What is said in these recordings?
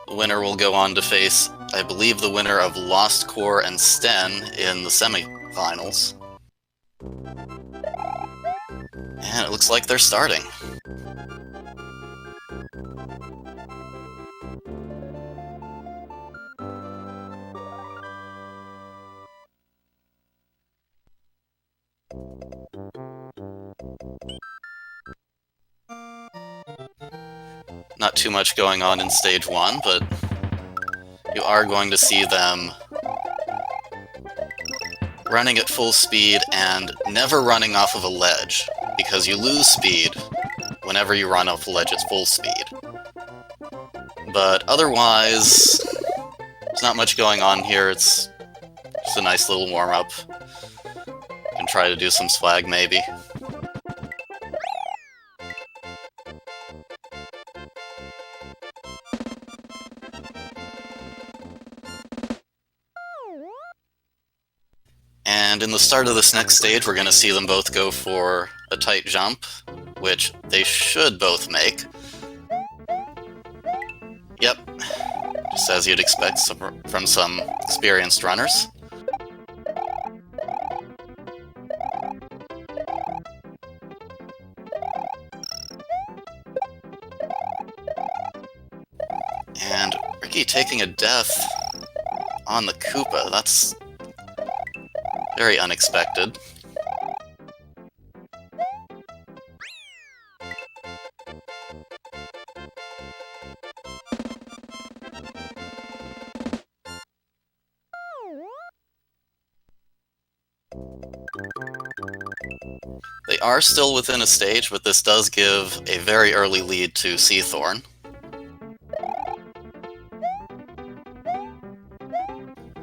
the winner will go on to face, I believe, the winner of Lost Core and Sten in the semifinals. And it looks like they're starting. Not too much going on in stage 1, but you are going to see them running at full speed and never running off of a ledge, because you lose speed whenever you run off a ledge at full speed. But otherwise, there's not much going on here. It's just a nice little warm-up. You can try to do some swag, maybe. And in the start of this next stage, we're going to see them both go for a tight jump, which they should both make. Yep, just as you'd expect from some experienced runners. And Ricky taking a death on the Koopa, that's very unexpected. They are still within a stage, but this does give a very early lead to Seathorne.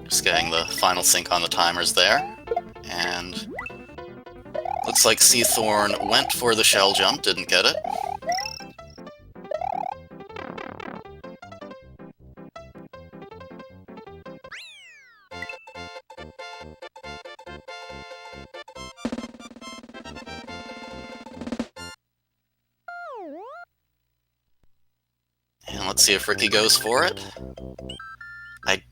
Just getting the final sync on the timers there. And looks like Seathorne went for the shell jump, didn't get it. And let's see if Ricky goes for it. I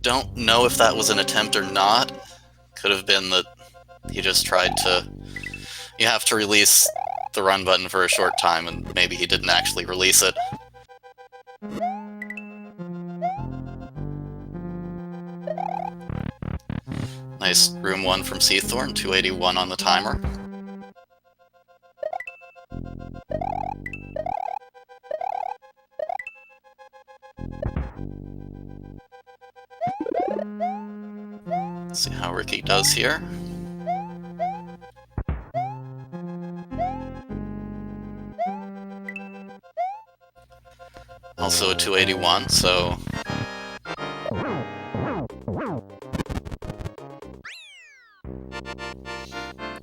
don't know if that was an attempt or not. Could have been that he just tried to... You have to release the run button for a short time, and maybe he didn't actually release it. Nice room 1 from Seathorne, 281 on the timer. Let's see how Ricky does here. Also a 281, so...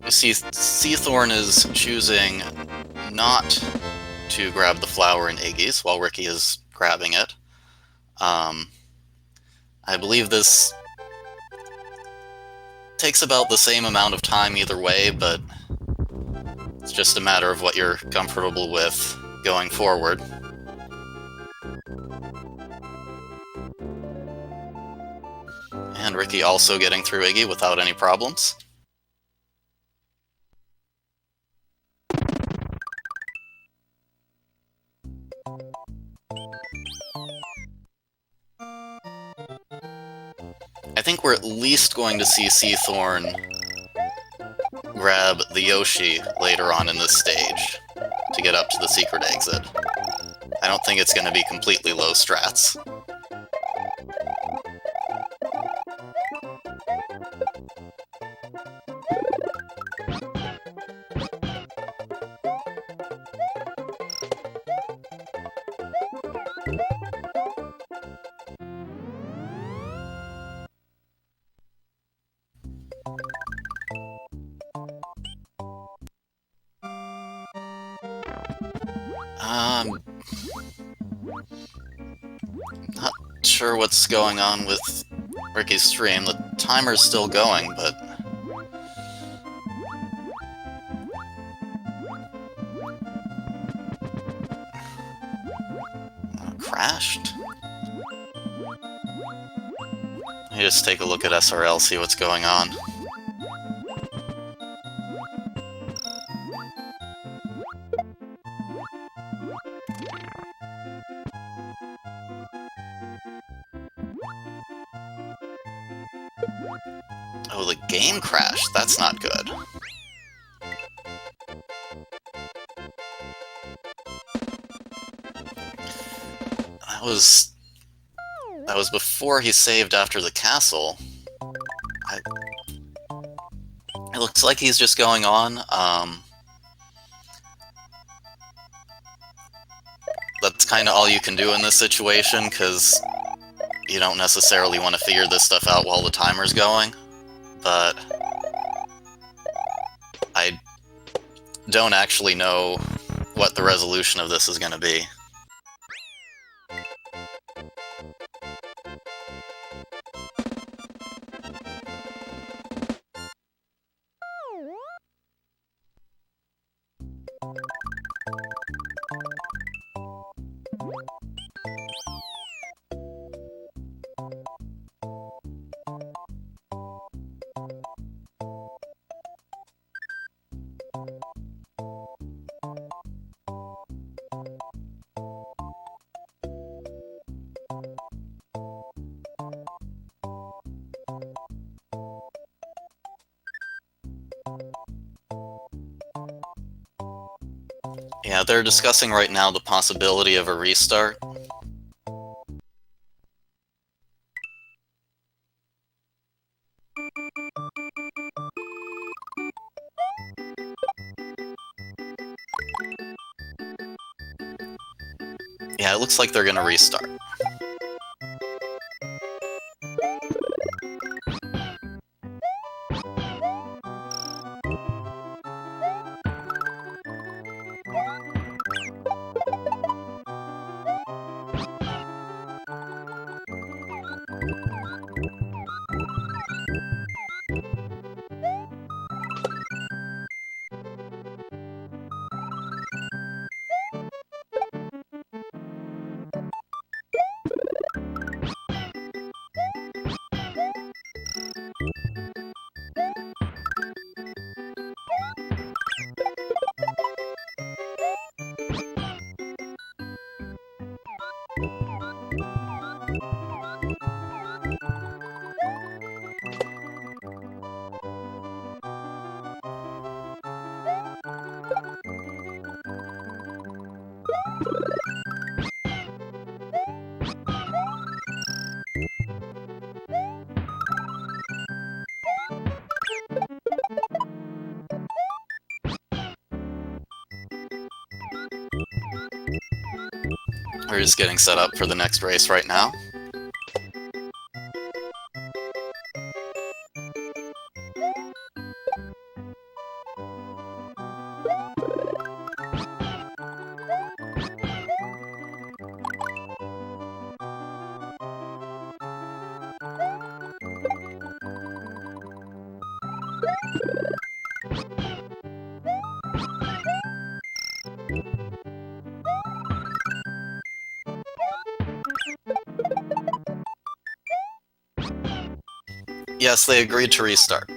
You see, Seathorne is choosing not to grab the flower in Iggy's while Ricky is grabbing it. I believe this takes about the same amount of time either way, but it's just a matter of what you're comfortable with going forward. And Ricky also getting through Iggy without any problems. I think we're at least going to see Seathorne grab the Yoshi later on in this stage to get up to the secret exit. I don't think it's going to be completely low strats. Not sure what's going on with Ricky's stream. The timer's still going, but... crashed? me just take a look at SRL, see what's going on. Oh, the game crashed. That's not good. That was before he saved after the castle. It looks like he's just going on. That's kind of all you can do in this situation, because you don't necessarily want to figure this stuff out while the timer's going. But I don't actually know what the resolution of this is going to be. Yeah, they're discussing right now the possibility of a restart. Yeah, it looks like they're gonna restart. We're just getting set up for the next race right now. Yes, they agreed to restart.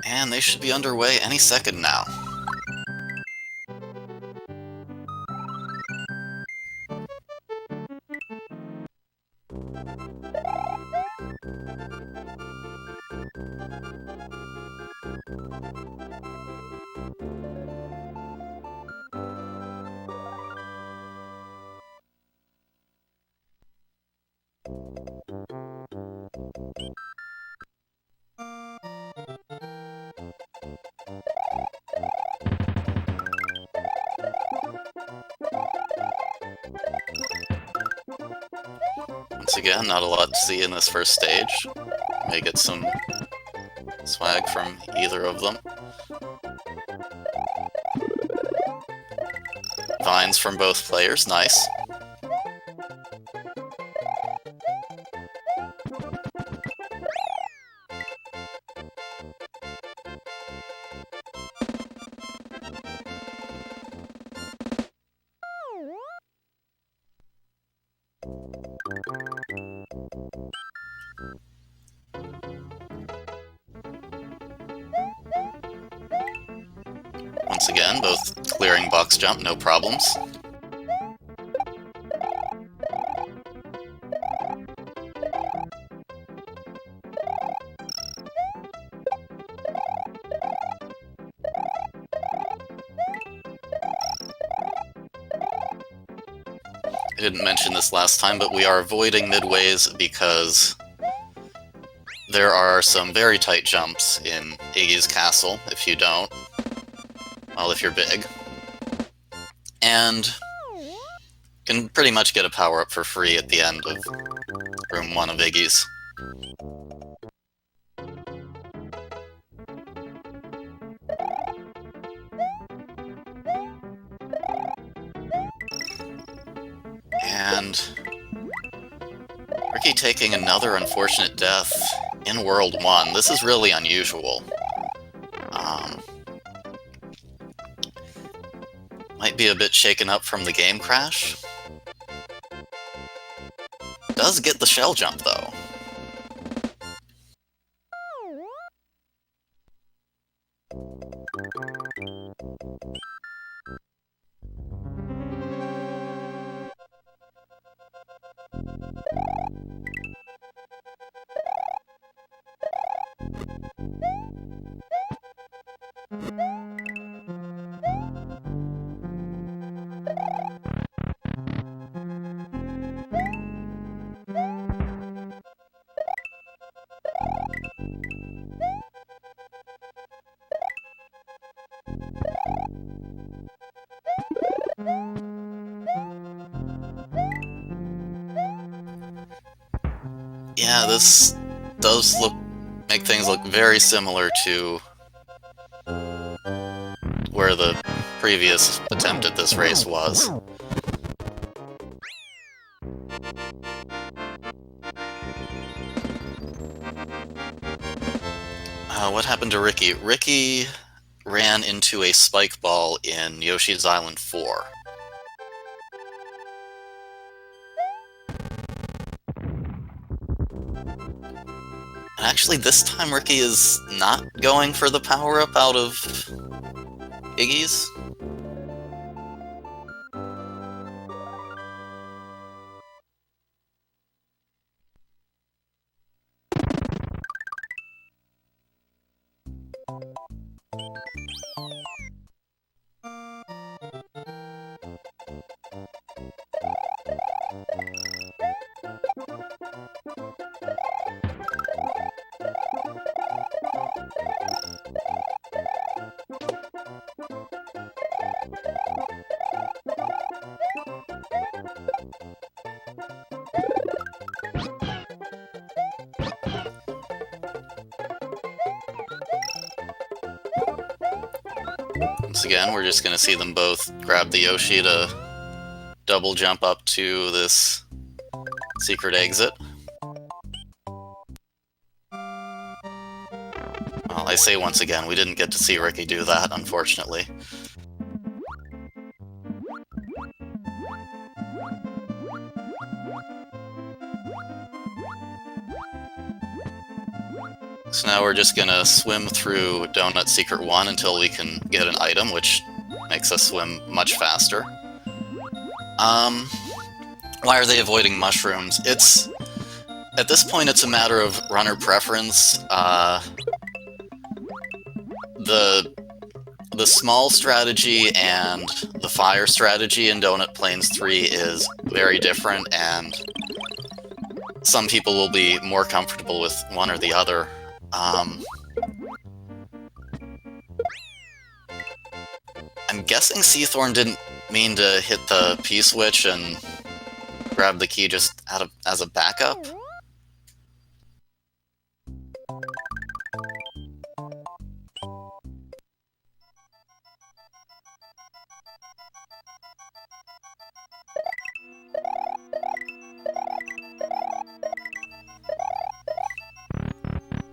And they should be underway any second now. Once again, not a lot to see in this first stage. May get some swag from either of them. Vines from both players, nice. Once again, both clearing box jump, no problems. I didn't mention this last time, but we are avoiding midways because there are some very tight jumps in Iggy's castle if you don't. Well, if you're big. And can pretty much get a power-up for free at the end of Room 1 of Iggy's. And Ricky taking another unfortunate death in World 1. This is really unusual. Might be a bit shaken up from the game crash. Does get the shell jump, though. Yeah, this does make things look very similar to where the previous attempt at this race was. What happened to Ricky? Ricky ran into a spike ball in Yoshi's Island 4. Actually, this time Ricky is not going for the power-up out of Iggy's. Once again, we're just going to see them both grab the Yoshi to double jump up to this secret exit. Well, I say once again, we didn't get to see Ricky do that, unfortunately. So now we're just gonna swim through Donut Secret 1 until we can get an item, which makes us swim much faster. Why are they avoiding mushrooms? At this point, it's a matter of runner preference. The small strategy and the fire strategy in Donut Plains 3 is very different, and some people will be more comfortable with one or the other. I'm guessing Seathorne didn't mean to hit the P-switch and grab the key just as a backup.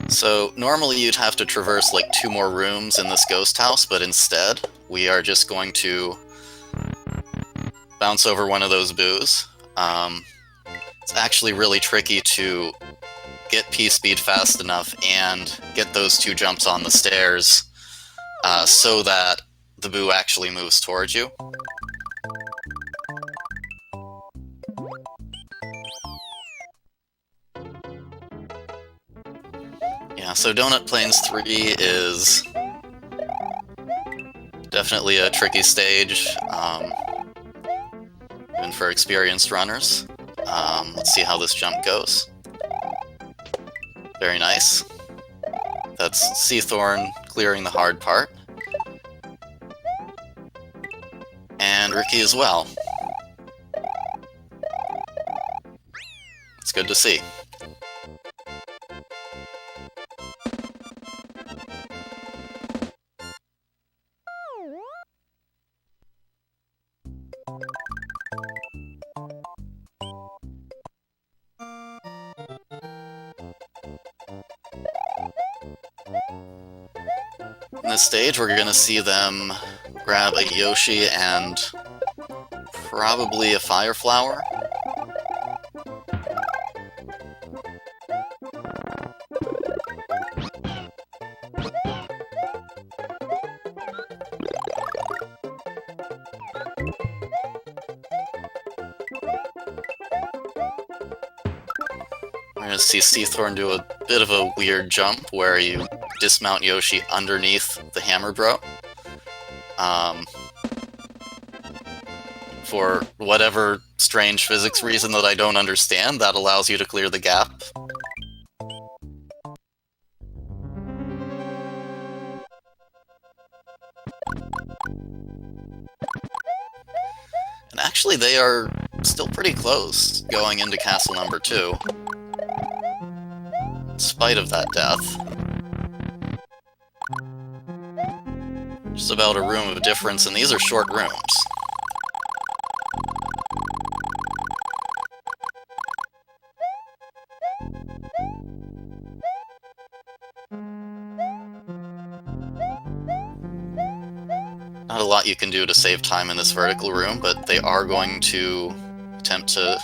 So normally you'd have to traverse like 2 more rooms in this ghost house, but instead we are just going to bounce over one of those boos. It's actually really tricky to get P-speed fast enough and get those 2 jumps on the stairs so that the boo actually moves towards you. Yeah, so Donut Plains 3 is definitely a tricky stage, even for experienced runners. Let's see how this jump goes. Very nice. That's Seathorne clearing the hard part. And Ricky as well. It's good to see. In this stage, we're going to see them grab a Yoshi and probably a Fire Flower. We're going to see Seathorne do a bit of a weird jump where you dismount Yoshi underneath the hammer bro. For whatever strange physics reason that I don't understand, that allows you to clear the gap. And actually they are still pretty close going into castle number 2. In spite of that death. Just about a room of difference, and these are short rooms. Not a lot you can do to save time in this vertical room, but they are going to attempt to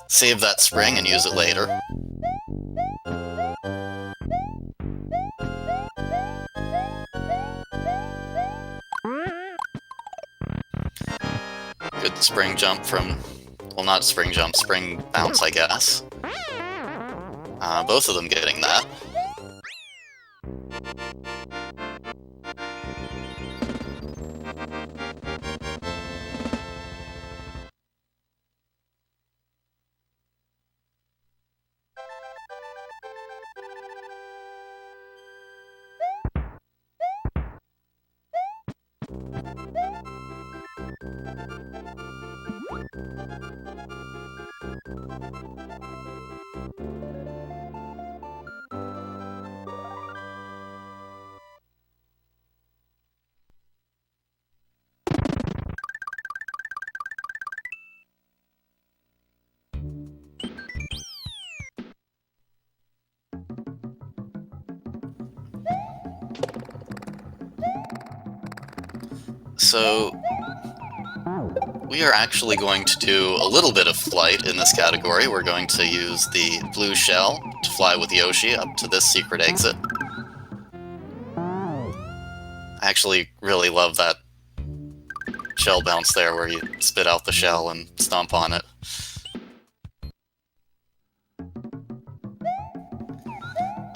save that spring and use it later. Good spring jump from... well, not spring jump, spring bounce, I guess. Both of them getting that. So, we are actually going to do a little bit of flight in this category. We're going to use the blue shell to fly with Yoshi up to this secret exit. I actually really love that shell bounce there where you spit out the shell and stomp on it.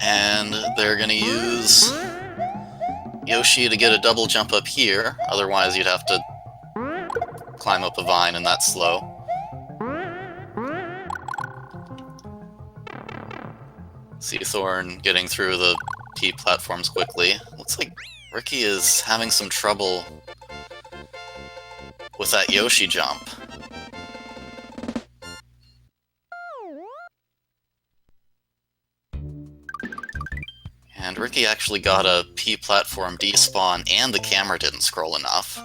And they're going to use Yoshi to get a double jump up here, otherwise you'd have to climb up a vine and that's slow. Seathorne getting through the P platforms quickly. Looks like Ricky is having some trouble with that Yoshi jump. Ricky actually got a P platform despawn and the camera didn't scroll enough.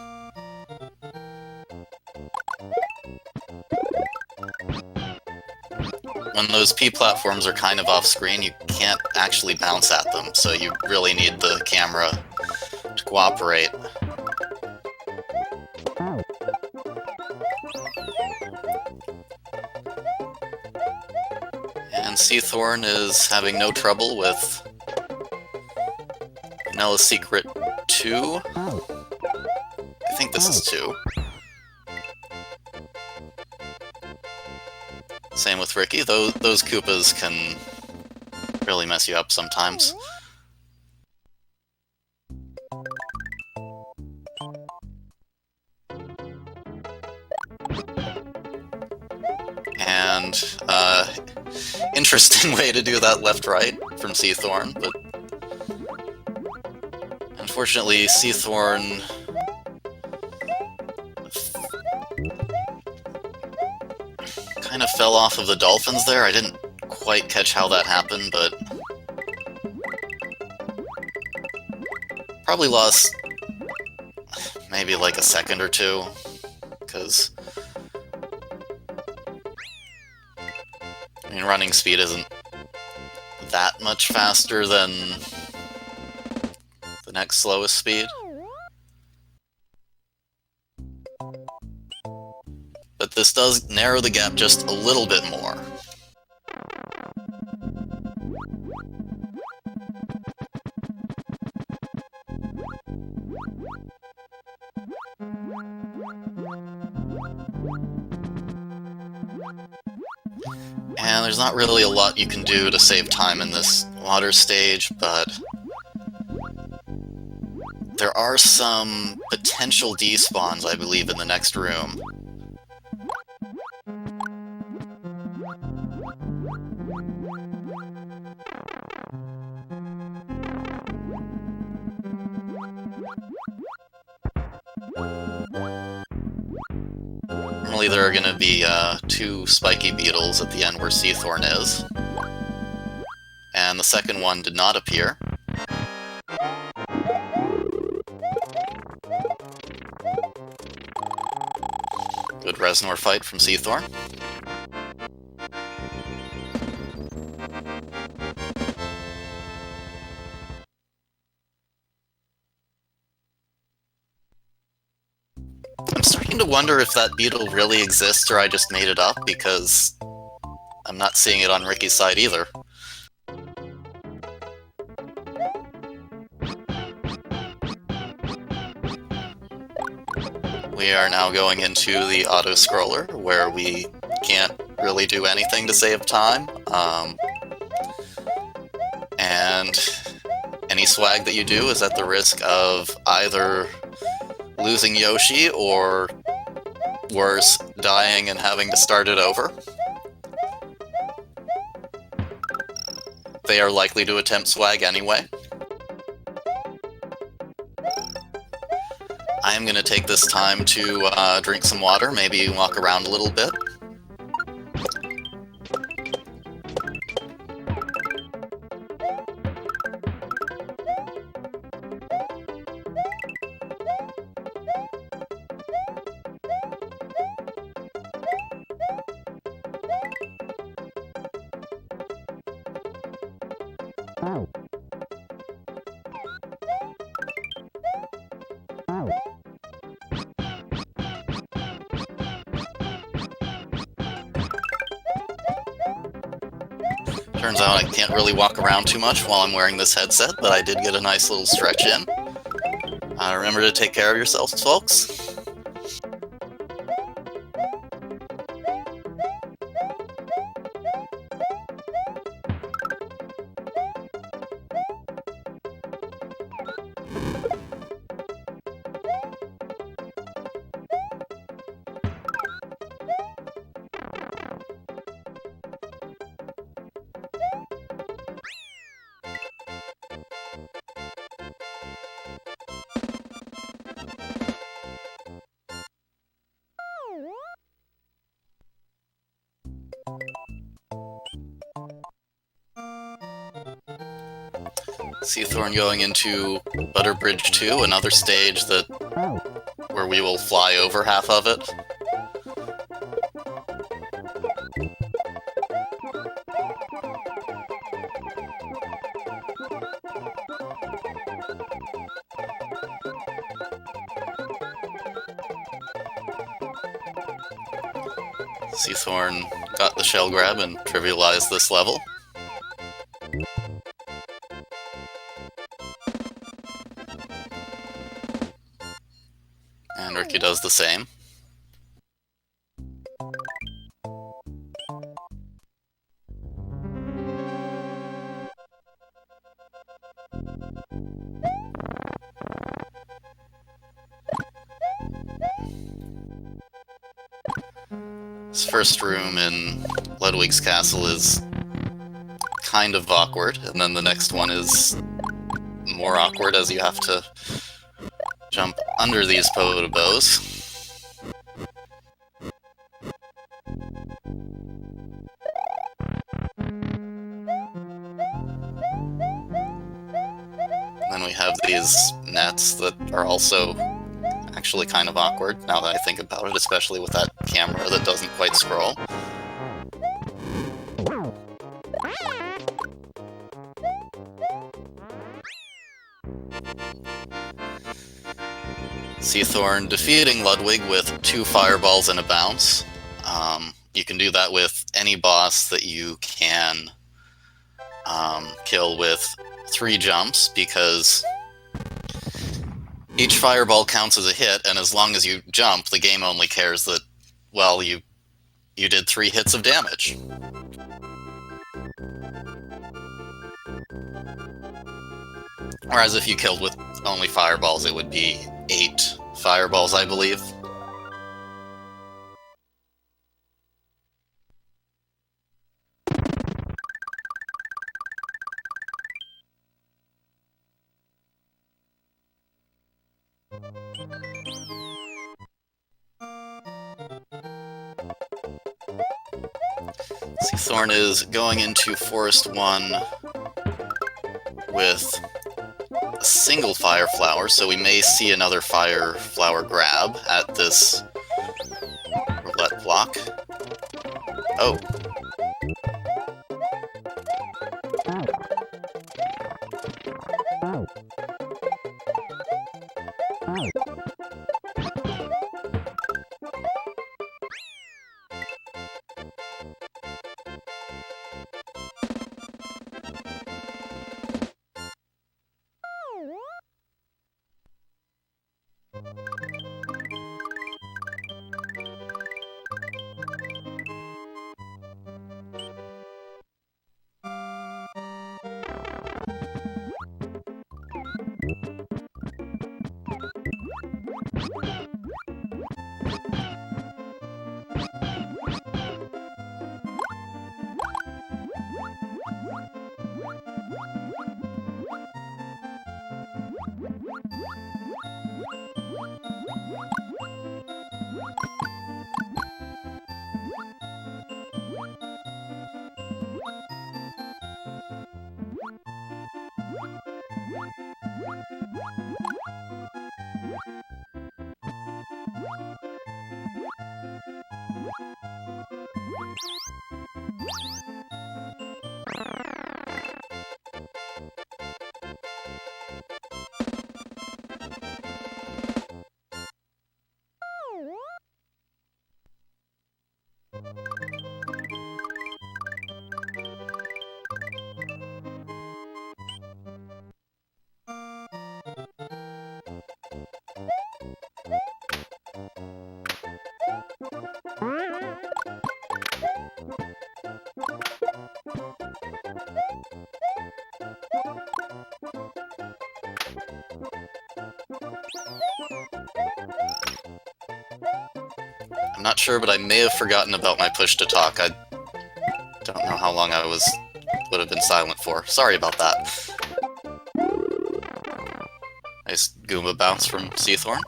When those P platforms are kind of off-screen, you can't actually bounce at them, so you really need the camera to cooperate. And Seathorne is having no trouble with Vanilla Secret 2. I think this is 2. Same with Ricky. Those Koopas can really mess you up sometimes. And, interesting way to do that left-right from Seathorne, but unfortunately Seathorne kind of fell off of the dolphins there. I didn't quite catch how that happened, but probably lost maybe like a second or two, because I mean, running speed isn't that much faster than the next slowest speed. But this does narrow the gap just a little bit more. And there's not really a lot you can do to save time in this water stage, but there are some potential despawns, I believe, in the next room. Normally there are going to be 2 spiky beetles at the end where Seathorne is. And the second one did not appear. Good Reznor fight from Seathorne. I'm starting to wonder if that beetle really exists or I just made it up, because I'm not seeing it on Ricky's side either. We are now going into the auto-scroller, where we can't really do anything to save time. And any swag that you do is at the risk of either losing Yoshi, or worse, dying and having to start it over. They are likely to attempt swag anyway. I am going to take this time to drink some water, maybe walk around a little bit. Turns out I can't really walk around too much while I'm wearing this headset, but I did get a nice little stretch in. Remember to take care of yourselves, folks. Seathorne going into Butterbridge 2, another stage where we will fly over half of it. Seathorne got the shell grab and trivialized this level. And Ricky does the same. This first room in Ludwig's castle is kind of awkward, and then the next one is more awkward as you have to jump under these potobos. Then we have these nets that are also actually kind of awkward, now that I think about it, especially with that camera that doesn't quite scroll. Seathorne defeating Ludwig with 2 fireballs and a bounce. You can do that with any boss that you can kill with 3 jumps, because each fireball counts as a hit, and as long as you jump, the game only cares that, well, you did 3 hits of damage. Whereas if you killed with only fireballs, it would be 8 fireballs, I believe. Seathorne is going into Forest 1 with a single fire flower, so we may see another fire flower grab at this roulette block. Oh. I'm not sure, but I may have forgotten about my push to talk. I don't know how long I would have been silent for. Sorry about that. Nice Goomba bounce from Seathorne.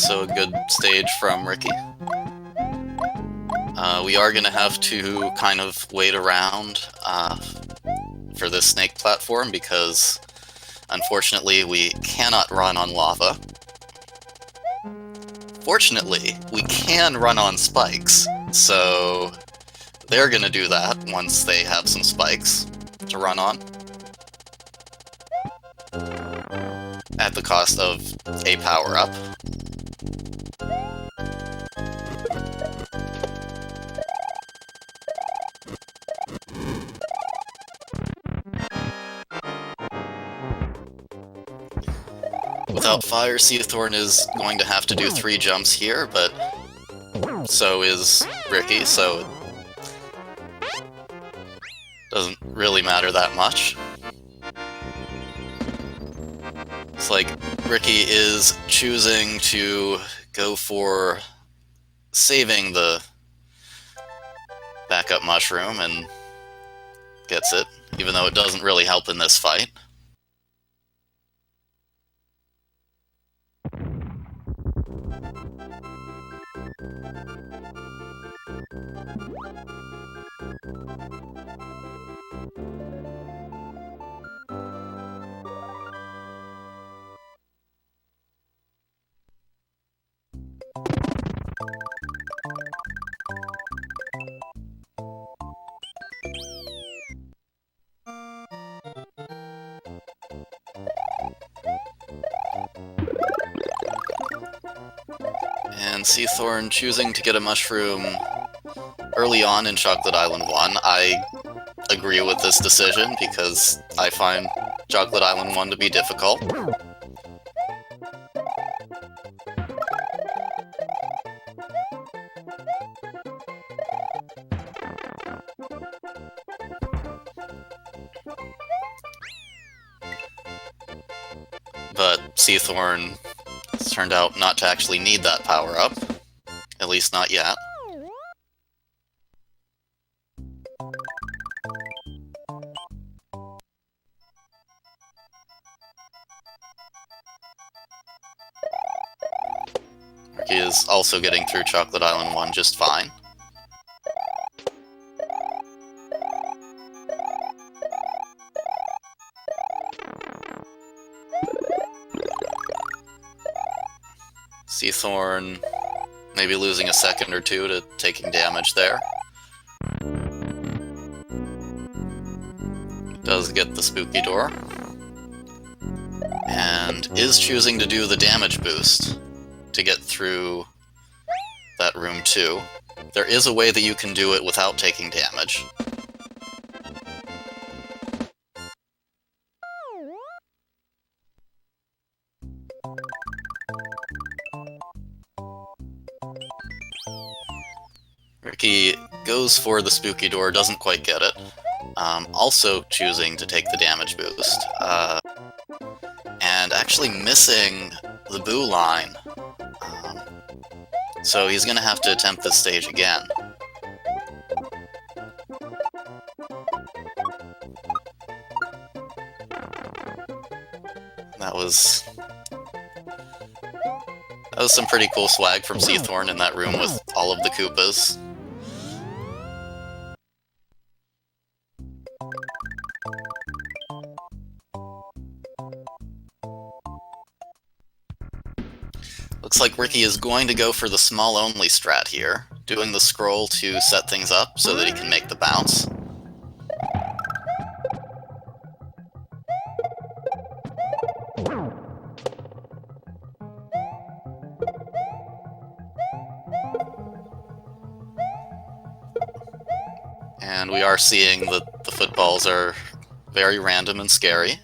so a good stage from Ricky. We are going to have to kind of wait around for this snake platform because, unfortunately, we cannot run on lava. Fortunately, we can run on spikes, so they're going to do that once they have some spikes to run on. At the cost of a power-up. Without fire, Seathorne is going to have to do 3 jumps here, but so is Ricky, so it doesn't really matter that much. It's like Ricky is choosing to go for saving the backup mushroom and gets it, even though it doesn't really help in this fight. And Seathorne choosing to get a mushroom early on in Chocolate Island 1. I agree with this decision because I find Chocolate Island 1 to be difficult. But Seathorne has turned out not to actually need that power-up. At least not yet. Ricky is also getting through Chocolate Island 1 just fine. Seathorne maybe losing a second or two to taking damage there. Does get the spooky door. And is choosing to do the damage boost to get through that room too. There is a way that you can do it without taking damage. Ricky goes for the spooky door, doesn't quite get it. Also choosing to take the damage boost. And actually missing the boo line. So he's gonna have to attempt this stage again. That was some pretty cool swag from Seathorne in that room with all of the Koopas. Looks like Ricky is going to go for the small-only strat here, doing the scroll to set things up so that he can make the bounce. And we are seeing that the footballs are very random and scary.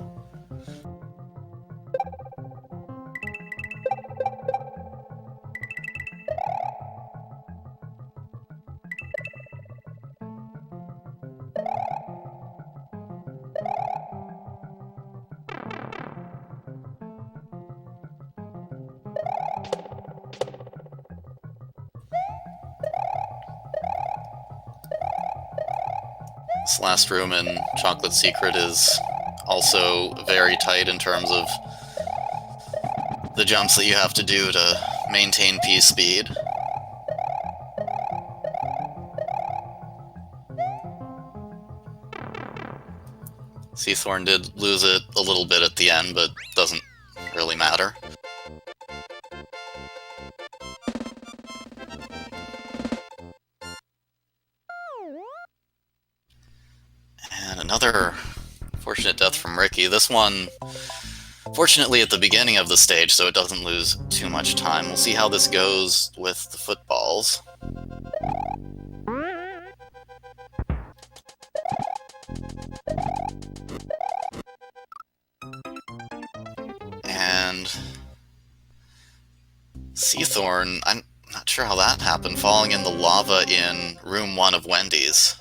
This last room in Chocolate Secret is also very tight in terms of the jumps that you have to do to maintain P speed. Seathorne did lose it a little bit at the end, but doesn't really matter. And another fortunate death from Ricky. This one, fortunately at the beginning of the stage, so it doesn't lose too much time. We'll see how this goes with the footballs. And Seathorne, I'm not sure how that happened, falling in the lava in room 1 of Wendy's.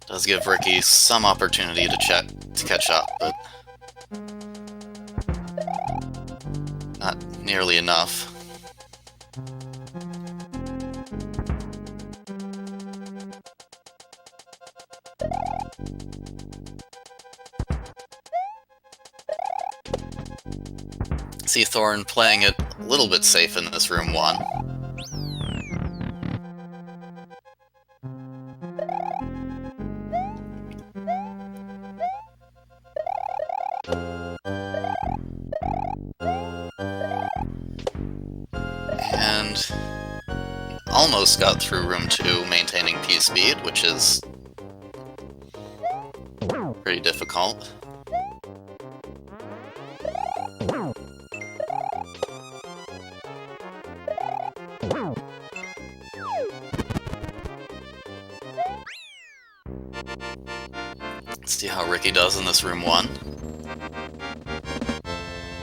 Does give Ricky some opportunity to catch up, but not nearly enough. Seathorne playing it a little bit safe in this room 1. And almost got through room 2 maintaining P speed, which is pretty difficult. Let's see how Ricky does in this room 1.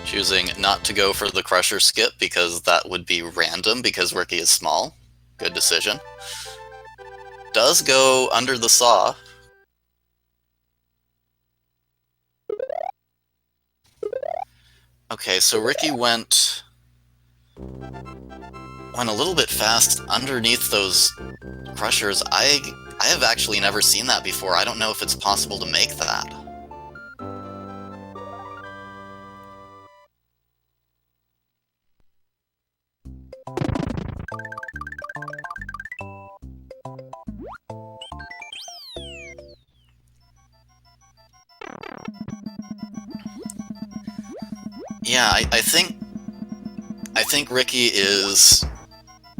Choosing not to go for the Crusher skip because that would be random because Ricky is small. Good decision. Does go under the saw. Okay, so Ricky went a little bit fast underneath those Crushers. I have actually never seen that before. I don't know if it's possible to make that. Yeah, I think Ricky is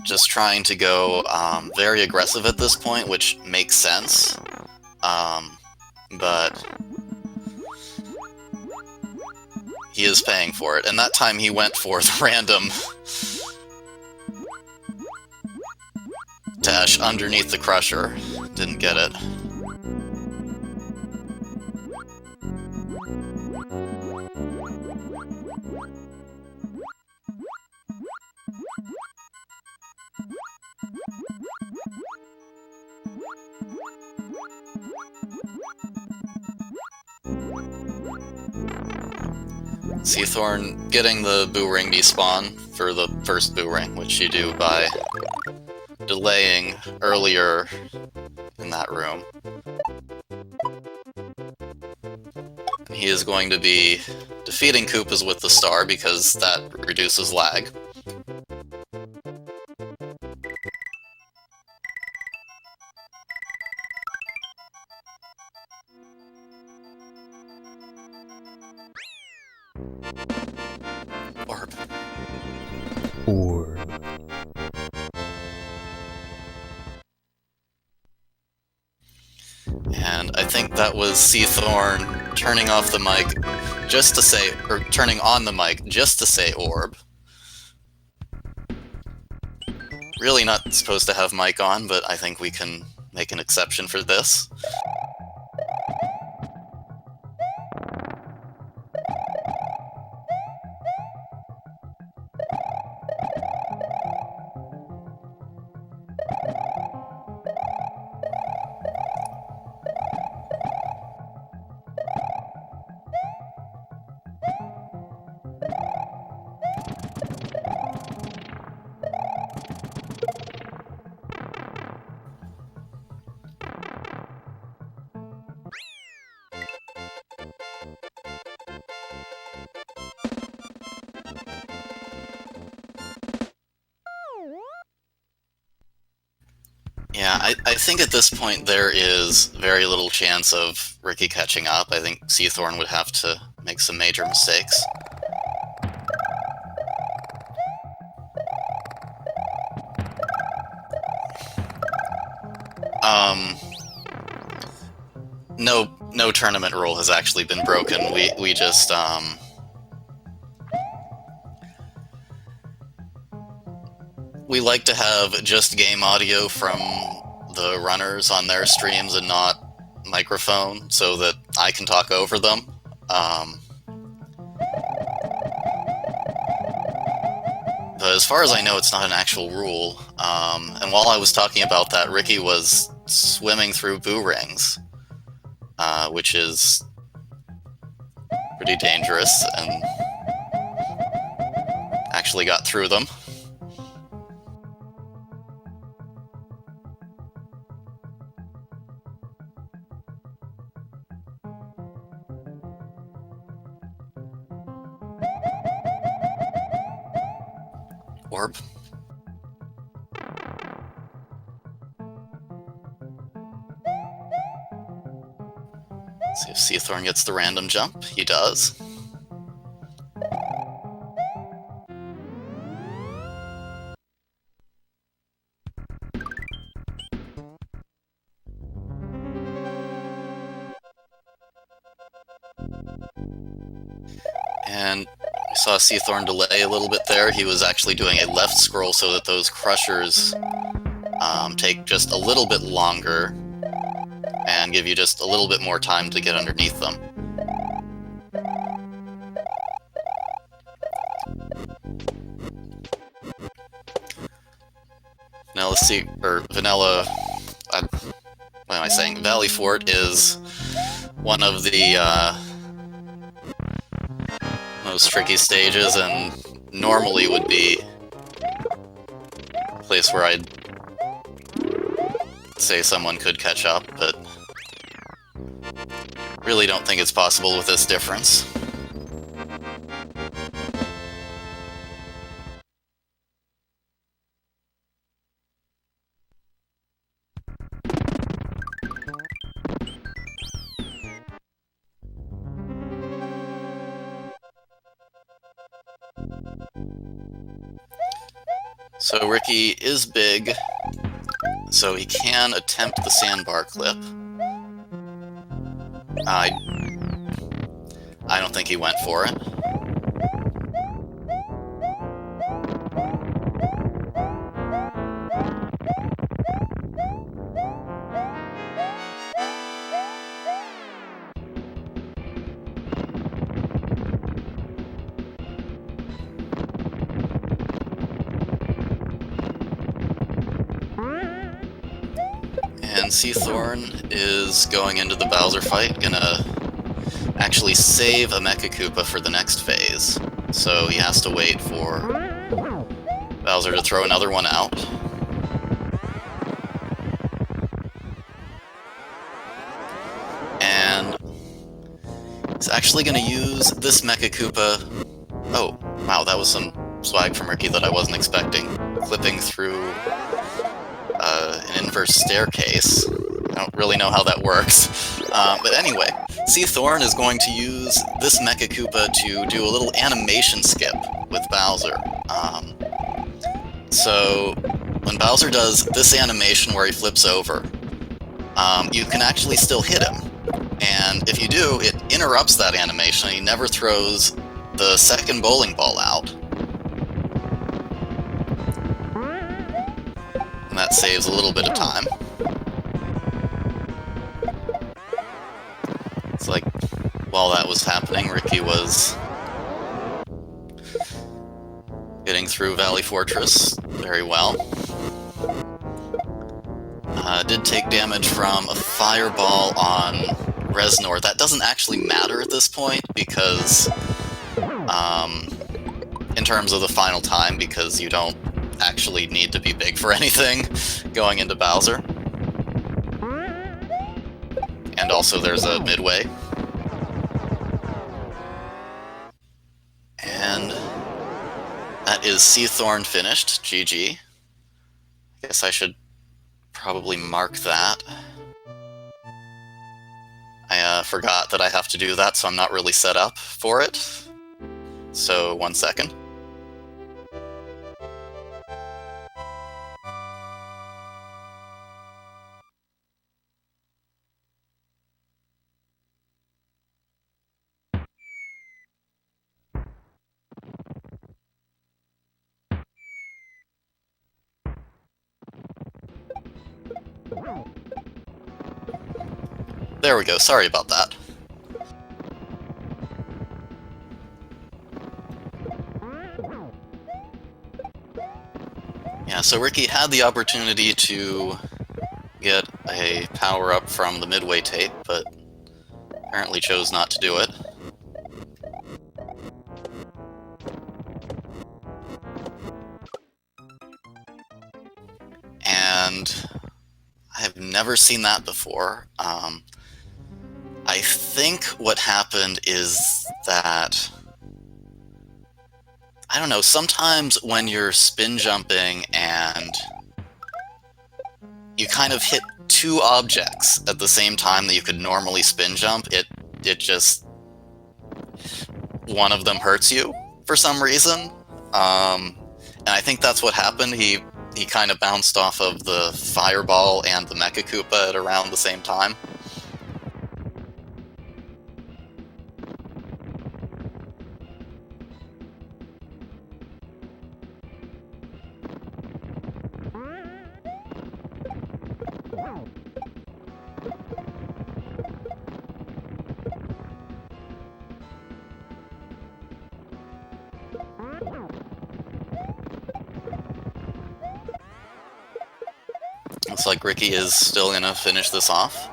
just trying to go very aggressive at this point, which makes sense. But he is paying for it, and that time he went for the random dash underneath the Crusher. Didn't get it. Seathorne getting the Boo Ring despawn for the first Boo Ring, which you do by delaying earlier in that room. He is going to be defeating Koopas with the star because that reduces lag. Orb. And I think that was Seathorne turning off the mic just to say, or turning on the mic just to say orb. Really not supposed to have mic on, but I think we can make an exception for this. Yeah, I think at this point there is very little chance of Ricky catching up. I think Seathorne would have to make some major mistakes. No tournament rule has actually been broken. We just we like to have just game audio from the runners on their streams and not microphone, so that I can talk over them. But as far as I know, it's not an actual rule. And while I was talking about that, Ricky was swimming through boo rings, which is pretty dangerous, and actually got through them. Orb. See if Seathorne gets the random jump. He does. And we saw Seathorne delay a little bit there. He was actually doing a left scroll so that those crushers take just a little bit longer and give you just a little bit more time to get underneath them. Vanilla what am I saying? Valley Fort is one of the most tricky stages, and normally would be a place where I'd say someone could catch up, but really don't think it's possible with this difference. So Ricky is big, so he can attempt the sandbar clip. I don't think he went for it. And Seathorne is going into the Bowser fight, gonna actually save a Mecha Koopa for the next phase. So he has to wait for Bowser to throw another one out. And he's actually gonna use this Mecha Koopa. Oh, wow, that was some swag from Ricky that I wasn't expecting. Clipping through an inverse staircase. I don't really know how that works. But anyway, Seathorne is going to use this Mecha Koopa to do a little animation skip with Bowser. So when Bowser does this animation where he flips over, you can actually still hit him. And if you do, it interrupts that animation and he never throws the second bowling ball out. And that saves a little bit of time. It's like, while that was happening, Ricky was getting through Valley Fortress very well. Did take damage from a fireball on Reznor. That doesn't actually matter at this point, because in terms of the final time, because you don't actually need to be big for anything going into Bowser. And also there's a midway. And that is Seathorne finished. GG. I guess I should probably mark that. I forgot that I have to do that, so I'm not really set up for it. So, 1 second. There we go, sorry about that. Yeah, so Ricky had the opportunity to get a power-up from the Midway tape, but apparently chose not to do it. And I have never seen that before. I think what happened is that, I don't know, sometimes when you're spin jumping and you kind of hit two objects at the same time that you could normally spin jump, it just, one of them hurts you for some reason. And I think that's what happened. He kind of bounced off of the Fireball and the Mecha Koopa at around the same time. Looks like Ricky is still gonna finish this off.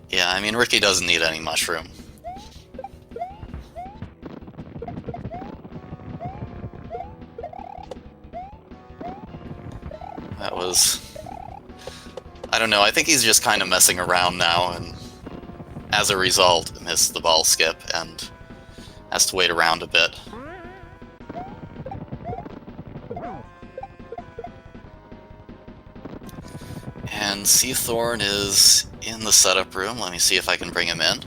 Yeah, I mean, Ricky doesn't need any mushroom. That was... I don't know, I think he's just kind of messing around now, and as a result, missed the ball skip and has to wait around a bit. And Seathorne is in the setup room. Let me see if I can bring him in.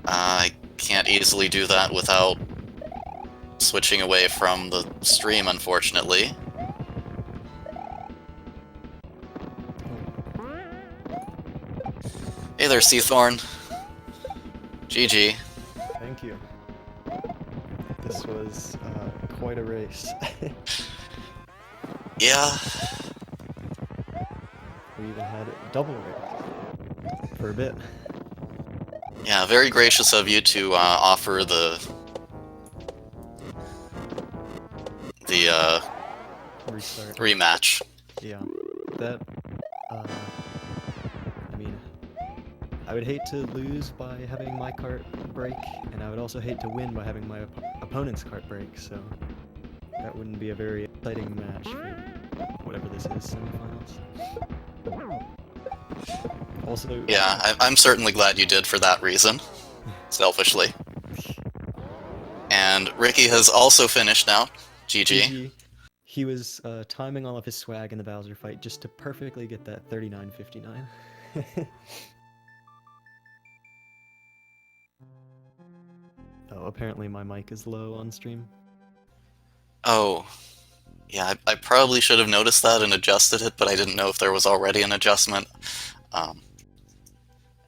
I can't easily do that without switching away from the stream, unfortunately. Hey there, Seathorne. GG. Thank you. This was quite a race. Yeah. We even had a double race for a bit. Yeah, very gracious of you to offer the Restart. rematch. Yeah, that, I mean, I would hate to lose by having my cart break, and I would also hate to win by having my opponent's cart break, so that wouldn't be a very exciting match for whatever this is, semifinals. Also, Yeah, I'm certainly glad you did for that reason, selfishly. And Ricky has also finished now. GG. He was timing all of his swag in the Bowser fight just to perfectly get that 39.59. Oh, apparently my mic is low on stream. Oh, yeah, I probably should have noticed that and adjusted it, but I didn't know if there was already an adjustment.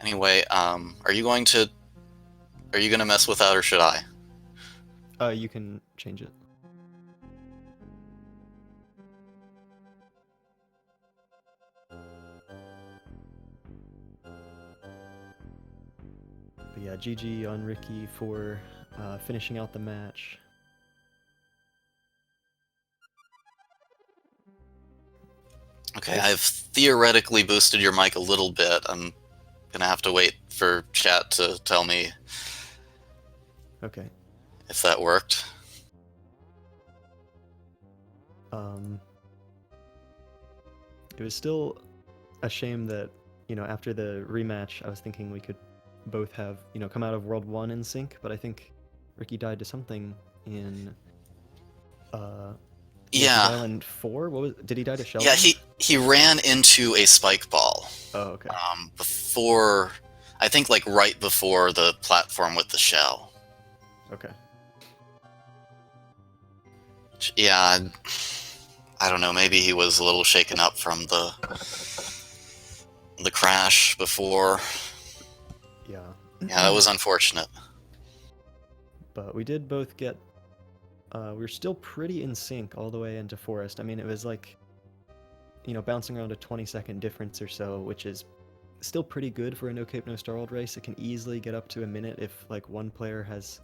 Anyway, are you gonna mess with that, or should I? You can change it. But yeah, GG on Ricky for finishing out the match. Okay, I've theoretically boosted your mic a little bit. I'm gonna have to wait for chat to tell me Okay. if that worked. It was still a shame that, after the rematch, I was thinking we could both have, come out of World 1 in sync, but I think Ricky died to something in Yeah. Island 4? Did he die to shell? Yeah, he ran into a spike ball. Oh, okay. Before, I think like right before the platform with the shell. Okay. Yeah, I don't know, maybe he was a little shaken up from the crash before. Yeah. Yeah, that was unfortunate. But we did both get we were still pretty in sync all the way into Forest. I mean, it was like, bouncing around a 20-second difference or so, which is still pretty good for a No Cape No Starworld race. It can easily get up to a minute if like one player has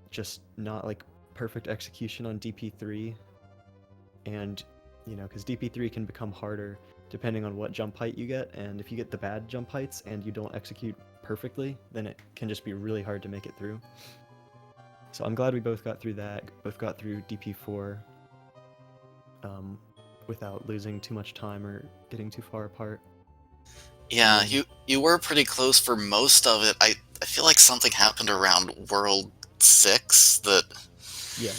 just not like perfect execution on DP3, and because DP3 can become harder depending on what jump height you get, and if you get the bad jump heights and you don't execute perfectly, then it can just be really hard to make it through. So I'm glad we both got through that, both got through DP4 without losing too much time or getting too far apart. Yeah, you were pretty close for most of it. I feel like something happened around World 6 that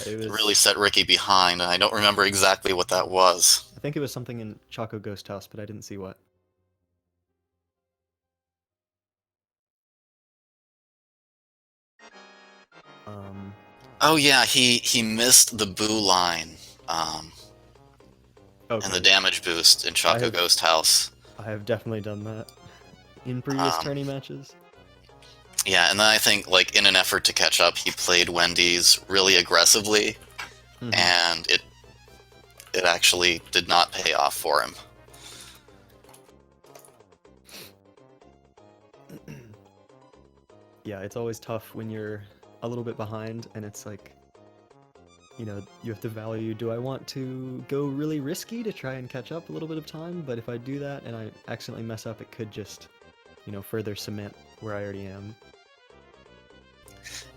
it was really set Ricky behind, and I don't remember exactly what that was. I think it was something in Choco Ghost House, but I didn't see what. Oh yeah, he missed the boo line, okay. and the damage boost in Choco Ghost House. I have definitely done that in previous tourney matches. Yeah, and then I think, like, in an effort to catch up, he played Wendy's really aggressively, and it actually did not pay off for him. Yeah, it's always tough when you're a little bit behind, and it's like, you have to value, do I want to go really risky to try and catch up a little bit of time? But if I do that and I accidentally mess up, it could just, further cement where I already am.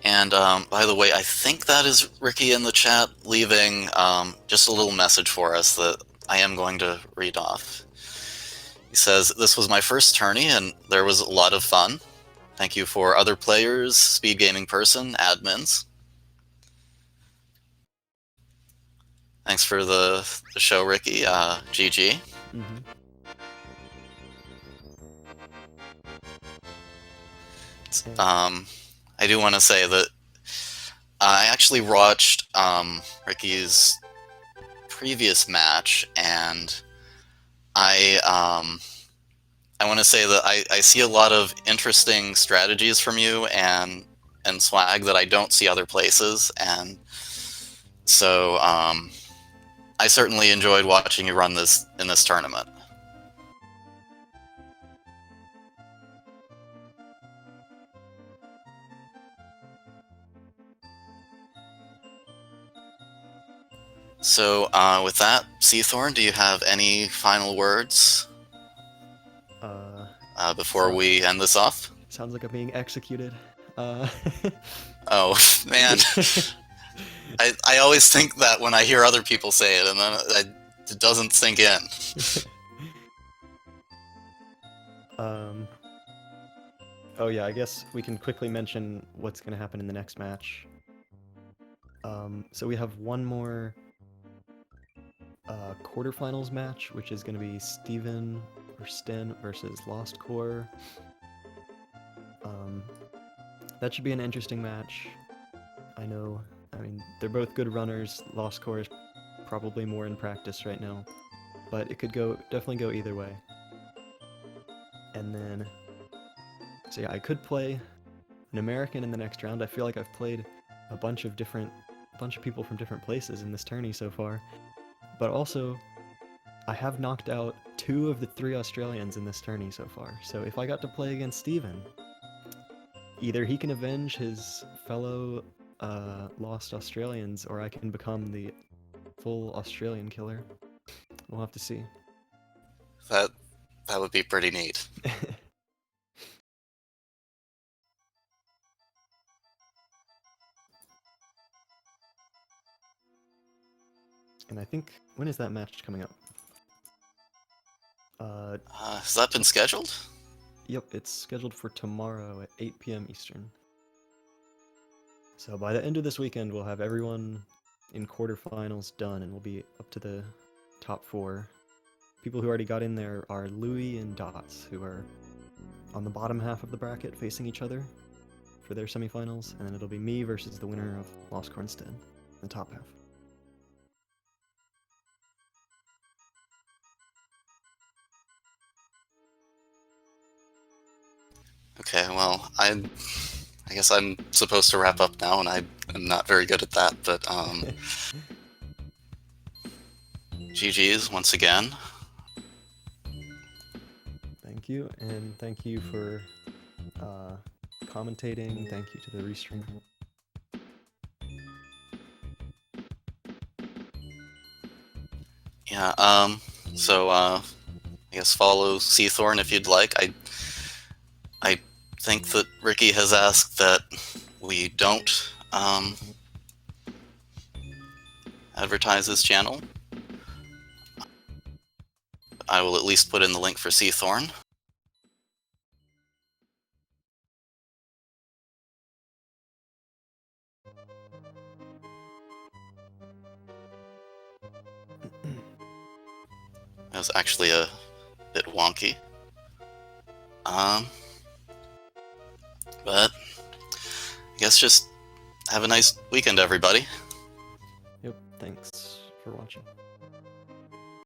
And by the way, I think that is Ricky in the chat leaving just a little message for us that I am going to read off. He says, "This was my first tourney and there was a lot of fun. Thank you for other players, SpeedGaming person, admins. Thanks for the show, Ricky. GG." I do want to say that I actually watched Ricky's previous match, and I want to say that I see a lot of interesting strategies from you and swag that I don't see other places, and so I certainly enjoyed watching you run this in this tournament. So with that, Seathorne, do you have any final words before we end this off? Sounds like I'm being executed. Oh, man. I always think that when I hear other people say it, and then it doesn't sink in. Oh yeah, I guess we can quickly mention what's going to happen in the next match. So we have one more quarterfinals match, which is going to be Steven or Sten versus Lost Core. That should be an interesting match. I mean, they're both good runners. Lost Core is probably more in practice right now, but it could definitely go either way. And then, so yeah, I could play an American in the next round. I feel like I've played a bunch of people from different places in this tourney so far, but also I have knocked out 2 of the 3 Australians in this tourney so far. So if I got to play against Steven, either he can avenge his fellow lost Australians, or I can become the full Australian killer. We'll have to see. That would be pretty neat. And I think, when is that match coming up? Has that been scheduled? Yep, it's scheduled for tomorrow at 8 p.m. Eastern. So by the end of this weekend, we'll have everyone in quarterfinals done, and we'll be up to the top 4. People who already got in there are Louis and Dots, who are on the bottom half of the bracket facing each other for their semifinals, and then it'll be me versus the winner of Lost Cornstead in the top half. Okay, well, I guess I'm supposed to wrap up now, and I am not very good at that, but GG's once again. Thank you, and thank you for commentating. Thank you to the restream. Yeah, so, I guess follow Seathorne if you'd like. I think that Ricky has asked that we don't, advertise his channel. I will at least put in the link for Seathorne. That was actually a bit wonky. But I guess just have a nice weekend, everybody. Yep, thanks for watching.